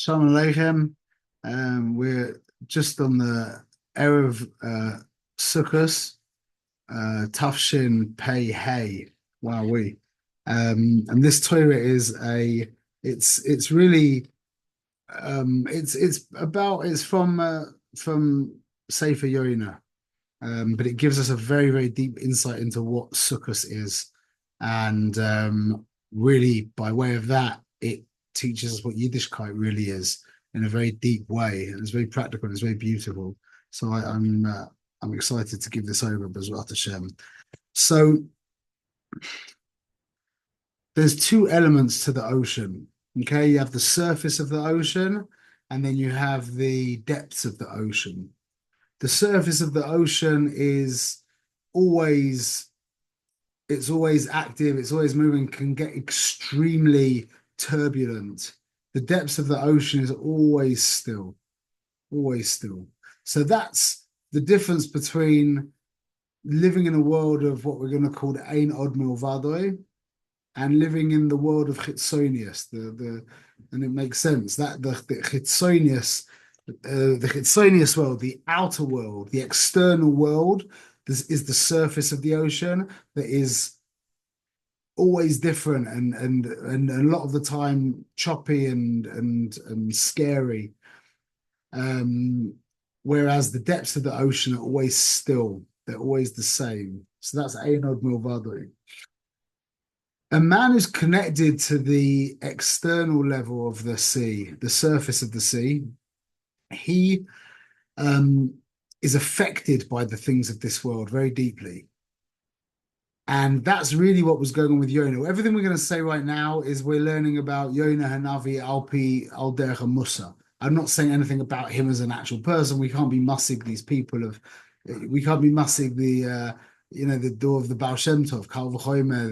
Shalom Aleichem. We're just on the Erev Succos, Tafshin Pei Hey. Wow, we. And this Torah is it's really it's from Sefer Yoina, but it gives us a very very deep insight into what Sukkot is, and really by way of that, it teaches us what Yiddishkeit really is in a very deep way, and it's very practical and it's very beautiful. So I'm excited to give this over, B'ezrat Hashem. So there's two elements to the ocean. Okay, you have the surface of the ocean, and then you have the depths of the ocean. The surface of the ocean is always it's always active, it's always moving, can get extremely turbulent. The depths of the ocean is always still, always still. So that's the difference between living in a world of what we're going to call the Ein Od Milvadoi and living in the world of Chitzonius. And it makes sense that the Chitzonius world, the outer world, the external world, this is the surface of the ocean that is always different and a lot of the time choppy and scary. Whereas the depths of the ocean are always still, they're always the same. So that's Ein Od Milvado. A man who's connected to the external level of the sea, the surface of the sea, he is affected by the things of this world very deeply. And that's really what was going on with Yonah. Everything we're going to say right now is we're learning about Yonah Hanavi Alpi Al Derech Musa. I'm not saying anything about him as an actual person. We can't be mussing these people of, we can't be mussing the door of the Baal Shem Tov, Kal V'chomer,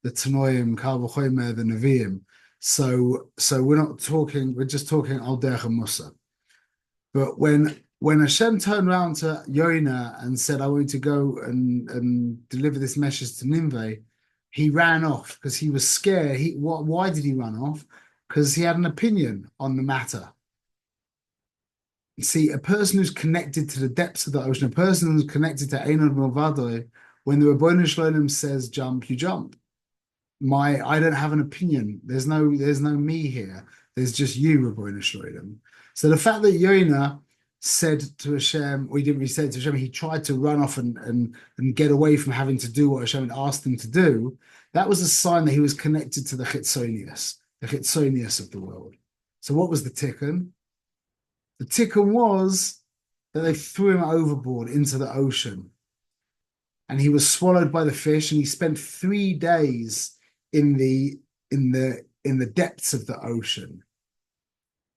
the Tanoim, Kal V'chomer, the Nevi'im. So we're not talking, we're just talking Al Derech Musa. But when Hashem turned around to Yonah and said, I want you to go and deliver this message to Nineveh, he ran off because he was scared. Why did he run off? Because he had an opinion on the matter. You see, a person who's connected to the depths of the ocean, a person who's connected to Ein Od Milvado, when the Ribbono Shel Olam says jump, you jump. I don't have an opinion. There's no me here. There's just you, Ribbono Shel Olam. So the fact that Yonah said to Hashem, or he didn't really say it to Hashem, he tried to run off and get away from having to do what Hashem had asked him to do, that was a sign that he was connected to the Chitzonius of the world. So what was the tikkun? The tikkun was that they threw him overboard into the ocean. And he was swallowed by the fish, and he spent 3 days in the depths of the ocean,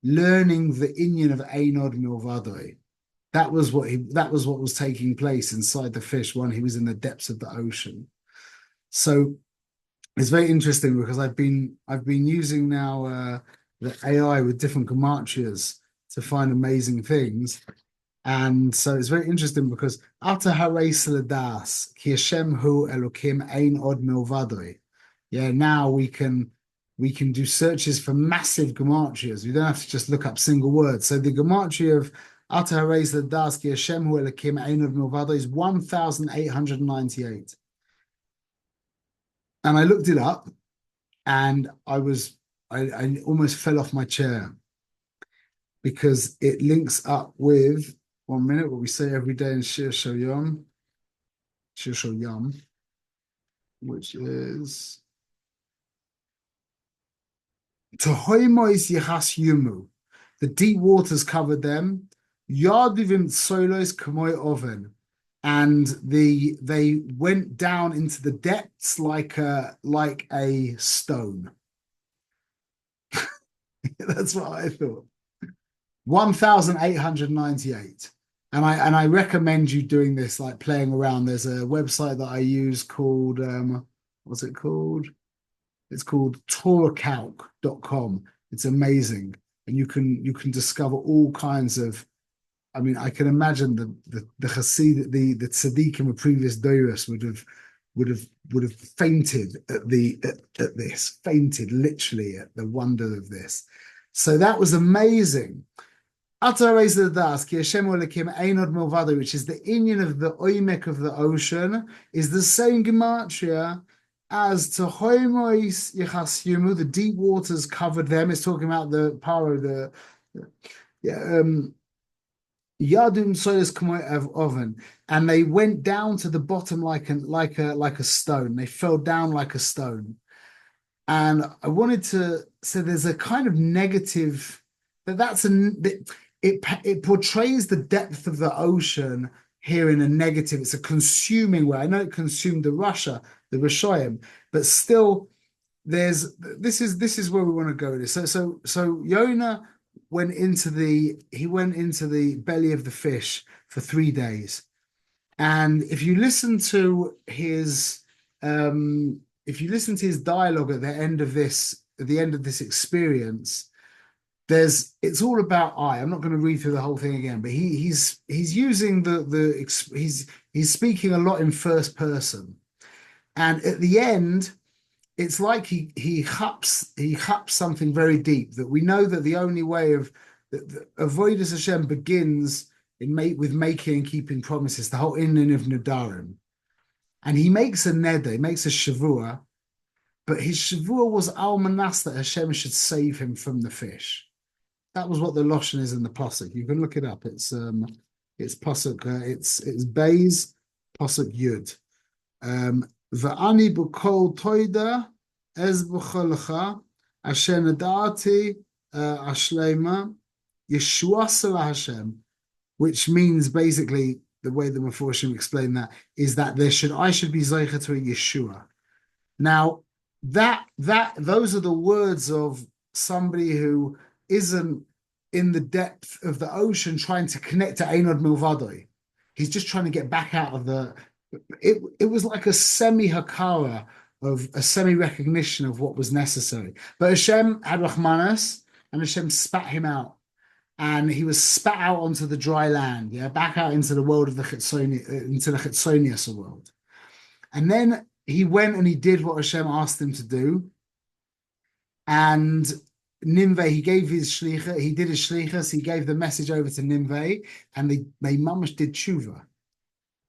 learning the inyan of Ein Od Milvado. That was what was taking place inside the fish when he was in the depths of the ocean. So it's very interesting because I've been using now the AI with different gematrias to find amazing things. And so it's very interesting because Ata Hareis Ladas Ki Hashem Hu Elokim Ein Od Milvado. Yeah, now we can do searches for massive gematrias. We don't have to just look up single words. So the gematria of Ata Hareis Ladas Ki Hashem Hu Elokim Ein Od Milvado is 1,898. And I looked it up, and I almost fell off my chair because it links up with 1 minute what we say every day in Shir Shoyam, which is Tohoimois Yechas Yumu. The deep waters covered them. Yardivim Solos Kamoy Oven. And they went down into the depths like a stone. That's what I thought. 1,898. And I recommend you doing this, like playing around. There's a website that I use called what's it called? It's called torahcalc.com. It's amazing. And you can discover all kinds of, I mean, I can imagine the Hasid, the tzaddikim of previous doros would have fainted at this, fainted literally at the wonder of this. So that was amazing. Ata Reza Das, Ki Hashem Elokim Einod Milvado, which is the Inyan of the Oimek of the ocean, is the same gematria as to Hoimois Yechasyumu, the deep waters covered them. It's talking about the paro, the yeah, Yadum Sodas of oven, and they went down to the bottom like a stone. They fell down like a stone. And I wanted to say there's a kind of negative that's it portrays the depth of the ocean here in a negative. It's a consuming way. I know it consumed the Rishayim, but still this is where we want to go with this. So Yonah went into the belly of the fish for 3 days. And if you listen to his dialogue at the end of this experience, it's all about I. I'm not going to read through the whole thing again, but he's using he's speaking a lot in first person, and at the end, it's like he haps something very deep that we know that the only way of avoidance Hashem begins with making and keeping promises. The whole inyan of Nadarim. And he makes a neder, he makes a shavua, but his shavua was al manas that Hashem should save him from the fish. That was what the lashon is in the pasuk. You can look it up. It's pasuk. It's Beis pasuk Yud. Va'ani b'kol toida ez b'cholacha asher nadati ashleima Yeshua Salah Hashem, which means basically the way the Meforshim explain that is that I should be zeicha to a Yeshua. Now those are the words of somebody who isn't in the depth of the ocean trying to connect to Einod Milvadoi. He's just trying to get back out of it was like a semi-hakara of a semi-recognition of what was necessary. But Hashem had Rahmanas and Hashem spat him out. And he was spat out onto the dry land, back out into the world of the Chitzonius world. And then he went and he did what Hashem asked him to do. And Ninveh, he gave his shlicha, he did his shlichas, he gave the message over to Ninveh, and they mamash did tshuva.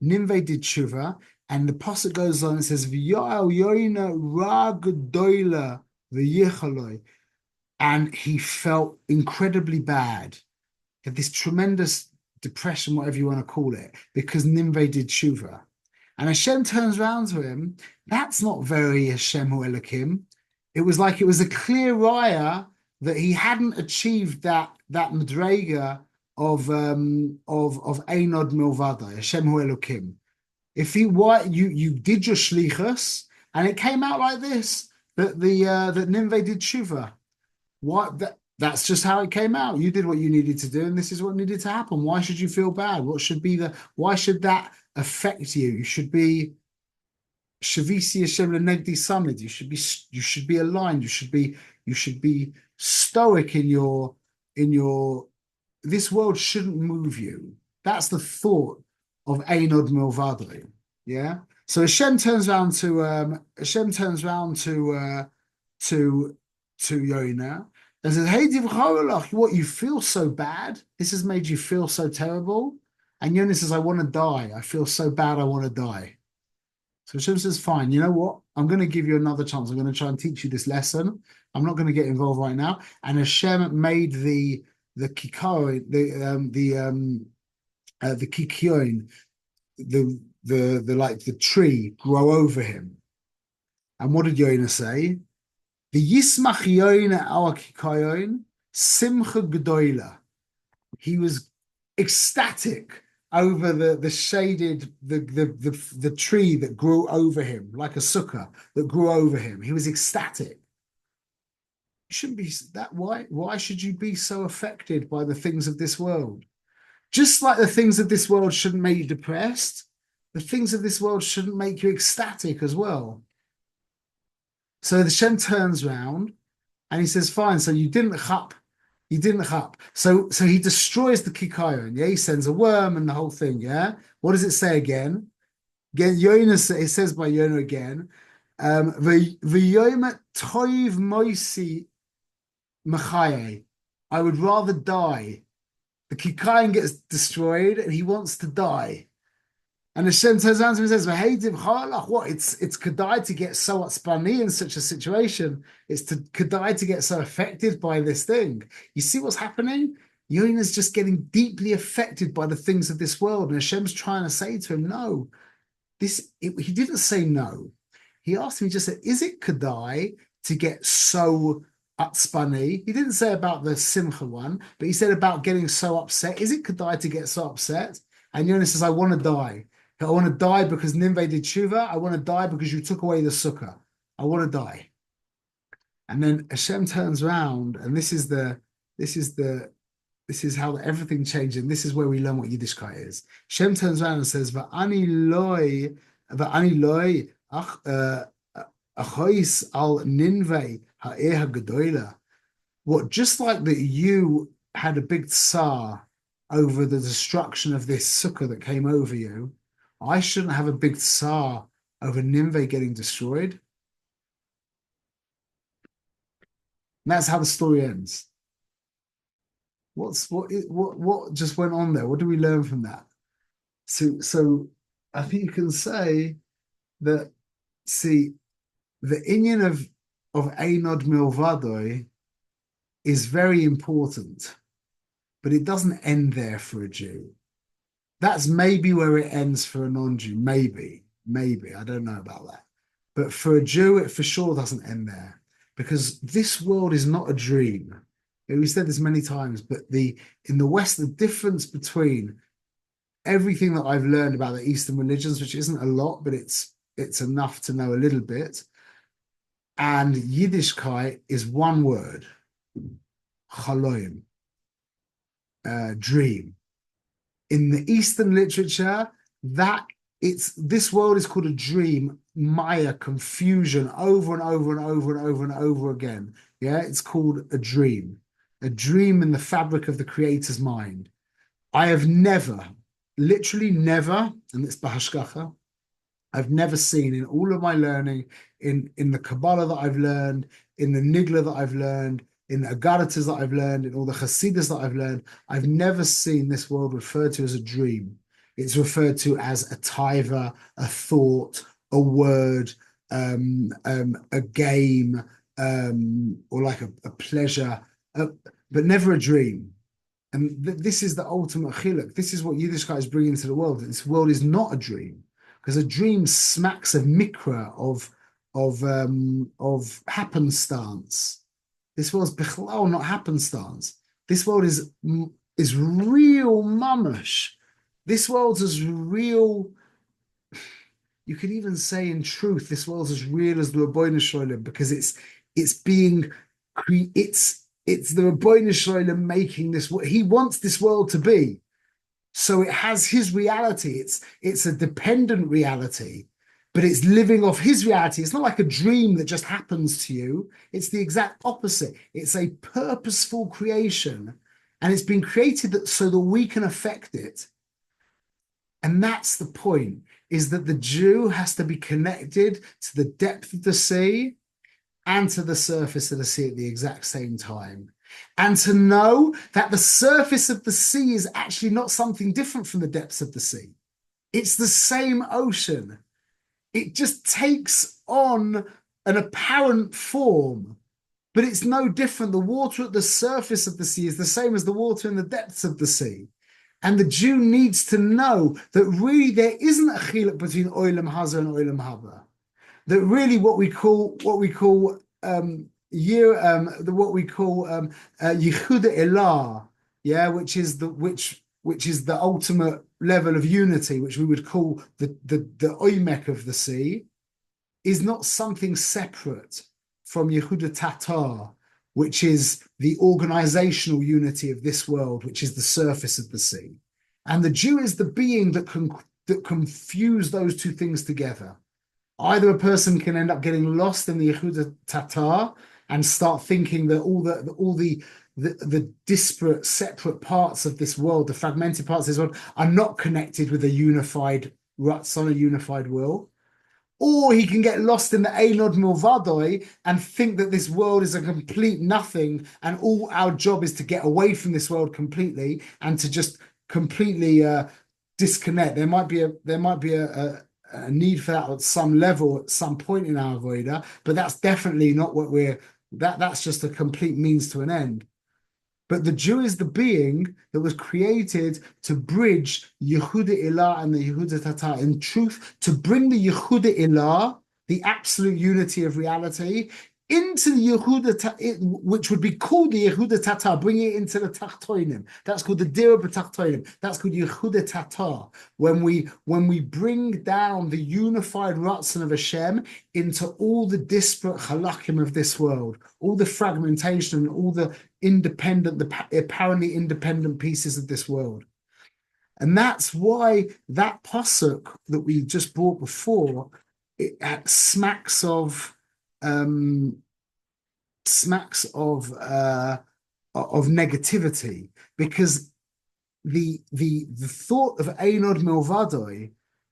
Ninveh did tshuva, and the pasuk goes on and says, "V'ya'al yoina ra gedola v'yichaloi," and he felt incredibly bad. He had this tremendous depression, whatever you want to call it, because Ninveh did tshuva. And Hashem turns around to him. That's not very Hashem or Elokim. It was like it was a clear raya that he hadn't achieved that madrega of Einod Milvada, Hashem or Elokim. If you did your shlichus and it came out like this, that Ninveh did tshuva. That's just how it came out. You did what you needed to do, and this is what needed to happen. Why should you feel bad? Why should that affect you? You should be Shavisi Hashem Lenegdi Samid. You should be aligned. You should be stoic in your this world shouldn't move you. That's the thought of Einod Milvadri. Yeah. So Hashem turns around to Yonah and says, "Hey, what, you feel so bad? This has made you feel so terrible." And Yonah says, "I want to die. I feel so bad. I want to die." So Hashem says, "Fine. You know what? I'm going to give you another chance. I'm going to try and teach you this lesson. I'm not going to get involved right now." And Hashem made the kikoin, the kikyoin, the tree grow over him. And what did Yonah say? The Yismach Yonah our kikoin simcha gedola. He was ecstatic over the shaded the tree that grew over him, like a sukkah that grew over him. He was ecstatic. You shouldn't be that. Why should you be so affected by the things of this world? Just like the things of this world shouldn't make you depressed, the things of this world shouldn't make you ecstatic as well. So the Shem turns around and he says, "Fine, so you didn't chap. So he destroys the kikayon, yeah? He sends a worm and the whole thing, yeah? What does it say again? Again, Yonah, it says by Yonah again, V'yoma toiv moisi machaye. I would rather die. The Kikaim gets destroyed and he wants to die. And Hashem turns around to him and says, what? It's Kedai to get so atzpani in such a situation. It's to Kedai to get so affected by this thing. You see what's happening? Yona's just getting deeply affected by the things of this world. And Hashem's trying to say to him, no, he didn't say no. He asked him, he just said, is it Kedai to get so atzpani? He didn't say about the Simcha one, but he said about getting so upset. Is it Kedai to get so upset? And Yonah says, I want to die. I want to die because Ninveh did tshuva. I want to die because you took away the sukkah. I want to die. And then Hashem turns around, and this is how everything changes. And this is where we learn what Yiddishkeit is. Hashem turns around and says, "Va'ani loy, achois al Ninveh ha'er ha'gedola." What, just like that you had a big tsar over the destruction of this sukkah that came over you, I shouldn't have a big tsar over Ninveh getting destroyed. And that's how the story ends. What just went on there? What do we learn from that? So I think you can say that, see, the inyan of Einod Milvadoi is very important, but it doesn't end there for a Jew. That's maybe where it ends for a non-Jew. Maybe. I don't know about that. But for a Jew, it for sure doesn't end there, because this world is not a dream. We said this many times, but in the West, the difference between everything that I've learned about the Eastern religions, which isn't a lot, but it's enough to know a little bit, and Yiddishkeit is one word, chaloim, dream. In the Eastern literature, this world is called a dream, maya, confusion, over and over and over and over and over again. Yeah, it's called a dream in the fabric of the creator's mind. I have never, literally never, and it's bahashkacha, I've never seen in all of my learning, in the Kabbalah that I've learned, in the Nigla that I've learned, in the Agaritas that I've learned, in all the Hasidus that I've learned, I've never seen this world referred to as a dream. It's referred to as a taiva, a thought, a word, a game, or like a pleasure, but never a dream. And this is the ultimate chiluk. This is what Yiddishkeit is bringing to the world. This world is not a dream, because a dream smacks of mikra, of happenstance. This world's bichlal, not happenstance. This world is real mamash. This world's as real. You could even say, in truth, this world's as real as the Rabbeinu Shalom, because it's the Rabbeinu Shalom making this. What he wants this world to be. So it has his reality. It's a dependent reality, but it's living off his reality. It's not like a dream that just happens to you. It's the exact opposite. It's a purposeful creation, and it's been created so that we can affect it. And that's the point, is that the Jew has to be connected to the depth of the sea and to the surface of the sea at the exact same time. And to know that the surface of the sea is actually not something different from the depths of the sea. It's the same ocean. It just takes on an apparent form, but it's no different. The water at the surface of the sea is the same as the water in the depths of the sea. And the Jew needs to know that really there isn't a chiluk between Olam Haza and Olam Haba. That really what we call Yichuda Elah, yeah, which is the ultimate level of unity, which we would call the oimek of the sea, is not something separate from Yehuda Tatar, which is the organizational unity of this world, which is the surface of the sea. And the Jew is the being that can fuse those two things together. Either a person can end up getting lost in the Yehuda Tatar and start thinking that all the disparate, separate parts of this world, the fragmented parts of this world, are not connected with a unified Ratzon, a unified will. Or he can get lost in the Einod Milvadoi and think that this world is a complete nothing, and all our job is to get away from this world completely and to just completely disconnect. There might be a need for that at some level, at some point in our Avodah, but that's definitely not what that's just a complete means to an end. But the Jew is the being that was created to bridge Yehuda Ilah and the Yehuda Tata. In truth, to bring the Yehuda Ilah, the absolute unity of reality, into the which would be called the Yehuda Tata, bringing it into the Tachtoinim. That's called the Dira B'Tachtoinim. That's called Yehuda Tata. When we bring down the unified Ratzon of Hashem into all the disparate halakim of this world, all the fragmentation, all the apparently independent pieces of this world. And that's why that pasuk that we just brought before, it smacks of negativity, because the thought of Einod Milvadoi,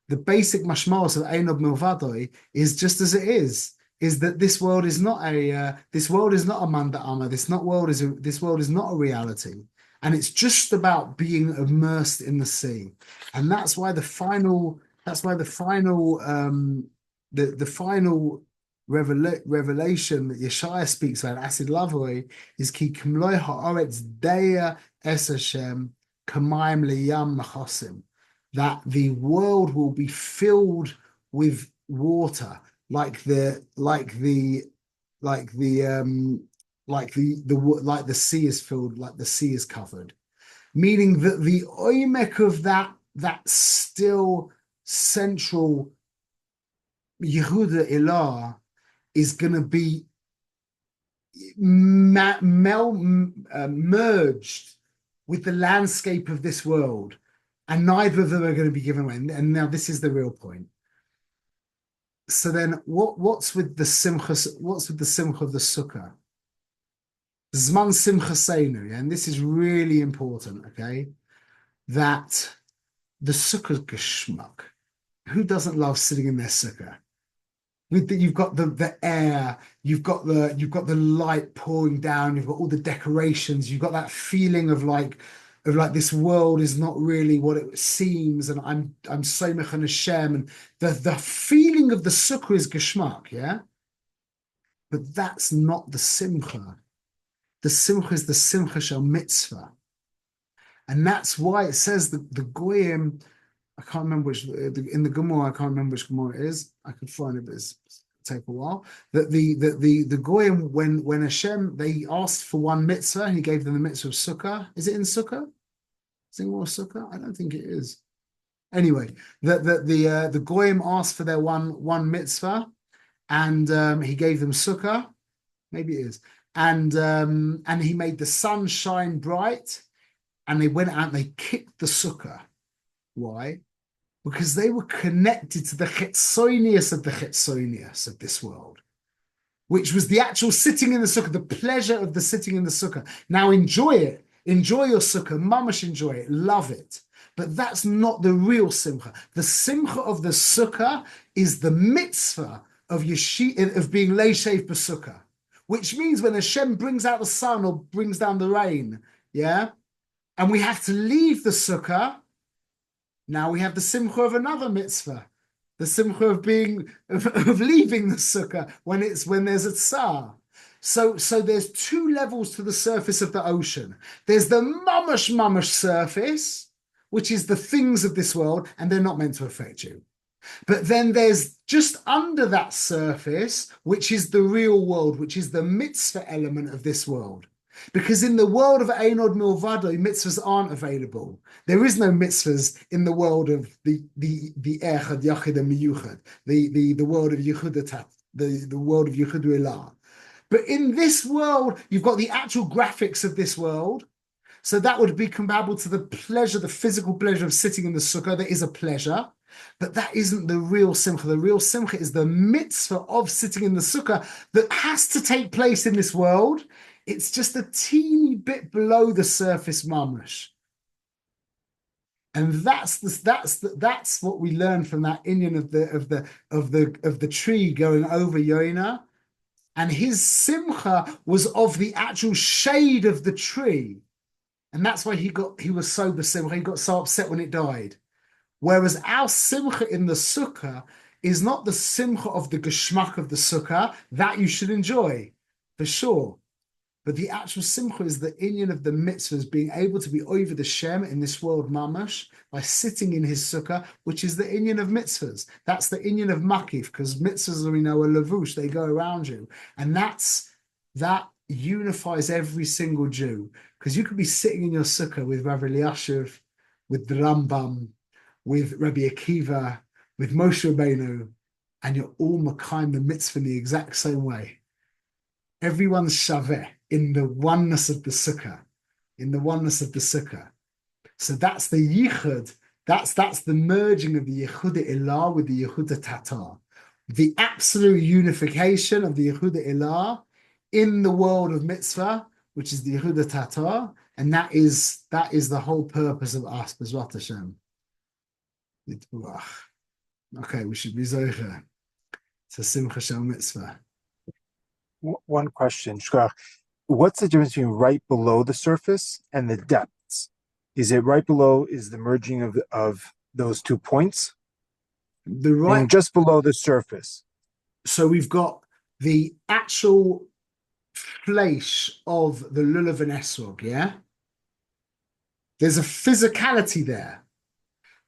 the basic mashmaos of Einod Milvadoi, is just as it is that this world is not a manda ama. This world is not a reality, and it's just about being immersed in the sea. And that's why the final revelation that Yeshaya speaks about, Asid Lavoi, is ki kimloi haaretz deya es Hashem kamayim liyam machosim, that the world will be filled with water like the sea is filled, like the sea is covered, meaning that the oimek of that still central Yehuda Ilah is going to be merged with the landscape of this world, and neither of them are going to be given away. And now this is the real point. So then, what's with the simcha? What's with the simcha of the sukkah? Zman simcha seinu, yeah? And this is really important. Okay, that the sukkah geschmack. Who doesn't love sitting in their sukkah? You've got the air, you've got the light pouring down, you've got all the decorations, you've got that feeling of like this world is not really what it seems, and I'm so mechan Hashem, and the feeling of the sukkah is geschmack, yeah. But that's not the simcha. The simcha is the simcha shel mitzvah, and that's why it says that the goyim. I can't remember which in the Gemara. I can't remember which Gemara it is. I could find it, but it'll take a while. That the goyim, when Hashem, they asked for one mitzvah, and He gave them the mitzvah of sukkah. Is it in sukkah? Is it more sukkah? I don't think it is. Anyway, the goyim asked for their one mitzvah, and He gave them sukkah. Maybe it is. And He made the sun shine bright, and they went out and they kicked the sukkah. Why? Because they were connected to the chetzonius of the chetzonius of this world, which was the actual sitting in the sukkah, the pleasure of the sitting in the sukkah. Now enjoy it. Enjoy your sukkah. Mamash, enjoy it. Love it. But that's not the real simcha. The simcha of the sukkah is the mitzvah of being leishev b'sukkah, which means when Hashem brings out the sun or brings down the rain, yeah, and we have to leave the sukkah. Now we have the simcha of another mitzvah, the simcha of leaving the sukkah when there's a tsar. So there's two levels to the surface of the ocean. There's the mamash surface, which is the things of this world, and they're not meant to affect you. But then there's just under that surface, which is the real world, which is the mitzvah element of this world. Because in the world of Einod Milvado, mitzvahs aren't available. There is no mitzvahs in the world of the Echad, Yachid, and Miyuchad, the world of Yehuda, the world of Yehuda Ilah. But in this world, you've got the actual graphics of this world. So that would be comparable to the pleasure, the physical pleasure of sitting in the sukkah. There is a pleasure, but that isn't the real simcha. The real simcha is the mitzvah of sitting in the sukkah that has to take place in this world. It's just a teeny bit below the surface mamash. And that's what we learn from that Inyan of the tree going over Yonah. And his simcha was of the actual shade of the tree. And that's why he was so besimcha. He got so upset when it died. Whereas our simcha in the sukkah is not the simcha of the geschmack of the sukkah that you should enjoy, for sure. But the actual simcha is the inyan of the mitzvahs, being able to be over the Shem in this world mamash by sitting in his sukkah, which is the inyan of mitzvahs. That's the inyan of makif, because mitzvahs are, are lavush, they go around you. And that unifies every single Jew. Because you could be sitting in your sukkah with Rabbi Eliashiv, with the Rambam, with Rabbi Akiva, with Moshe Rabbeinu, and you're all makayim the mitzvah in the exact same way. Everyone's shaveh in the oneness of the sukkah, in the oneness of the sukkah. So that's the yichud, that's the merging of the Yehuda Ilah with the Yehuda Tatar. The absolute unification of the Yehuda Ilah in the world of mitzvah, which is the Yehuda Tatar, and that is the whole purpose of us, B'ezrat Hashem. Okay, we should be zocher. So Simcha Shel Mitzvah. One question, Shkrach. What's the difference between right below the surface and the depths? Is it right below is the merging of those 2 points? The right, and just below the surface. So we've got the actual flesh of the lulav and esrog, yeah? There's a physicality there.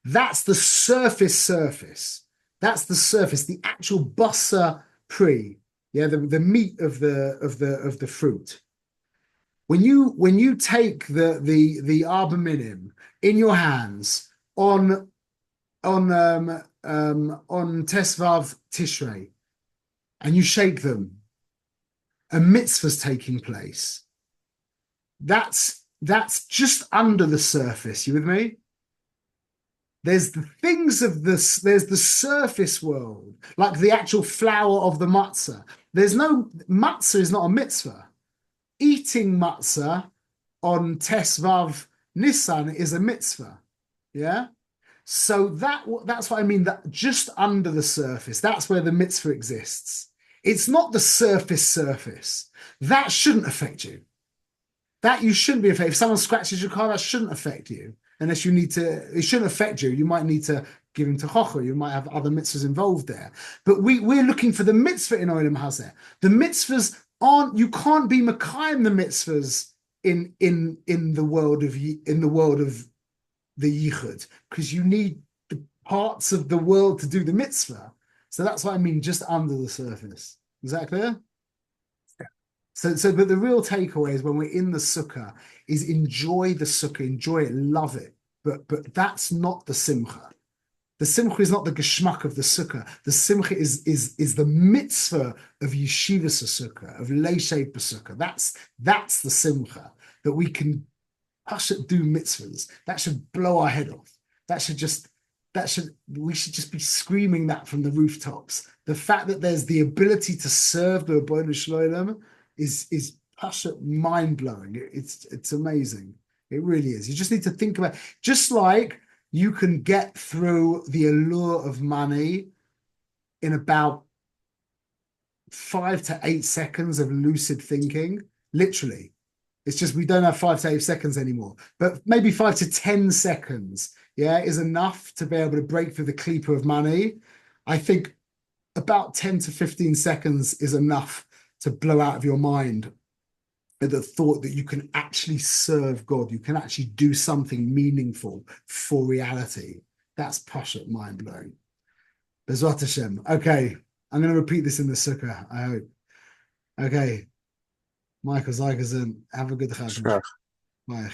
That's the surface. That's the surface, the actual basa pri, yeah, the meat of the fruit. When you take the arba minim in your hands on Tesvav Tishrei, and you shake them, a mitzvah's taking place. That's just under the surface. You with me? There's the things of this, there's the surface world, like the actual flour of the matzah. Matzah is not a mitzvah. Eating matzah on Tesvav Nissan is a mitzvah. Yeah? So that's what I mean, that just under the surface, that's where the mitzvah exists. It's not the surface. That shouldn't affect you. That you shouldn't be affected. If someone scratches your car, that shouldn't affect you. Unless you need to, it shouldn't affect you. You might need to give him tochocha. You might have other mitzvahs involved there. But we're looking for the mitzvah in Olam Hazeh. The mitzvahs aren't, you can't be makayim the mitzvahs in the world of the yichud, because you need the parts of the world to do the mitzvah. So that's what I mean, just under the surface. Is that clear? But the real takeaway is when we're in the sukkah is enjoy the sukkah, enjoy it, love it. But that's not the simcha. The simcha is not the geschmack of the sukkah. The simcha is the mitzvah of yeshivas sukkah, of leishev sukkah. That's the simcha, that we can do mitzvahs. That should blow our head off. We should just be screaming that from the rooftops. The fact that there's the ability to serve the Ribono Shel Olam is mind-blowing. It's amazing. It really is. You just need to think about, just like you can get through the allure of money in about 5 to 8 seconds of lucid thinking, literally. It's just we don't have 5 to 8 seconds anymore, but maybe 5 to 10 seconds, yeah, is enough to be able to break through the klipa of money. I think about 10 to 15 seconds is enough to blow out of your mind the thought that you can actually serve God, you can actually do something meaningful for reality. That's pashat, mind-blowing. B'ezrat Hashem. Okay, I'm going to repeat this in the sukkah, I hope. Okay. Michael Zygazin, have a good Chag. Bye.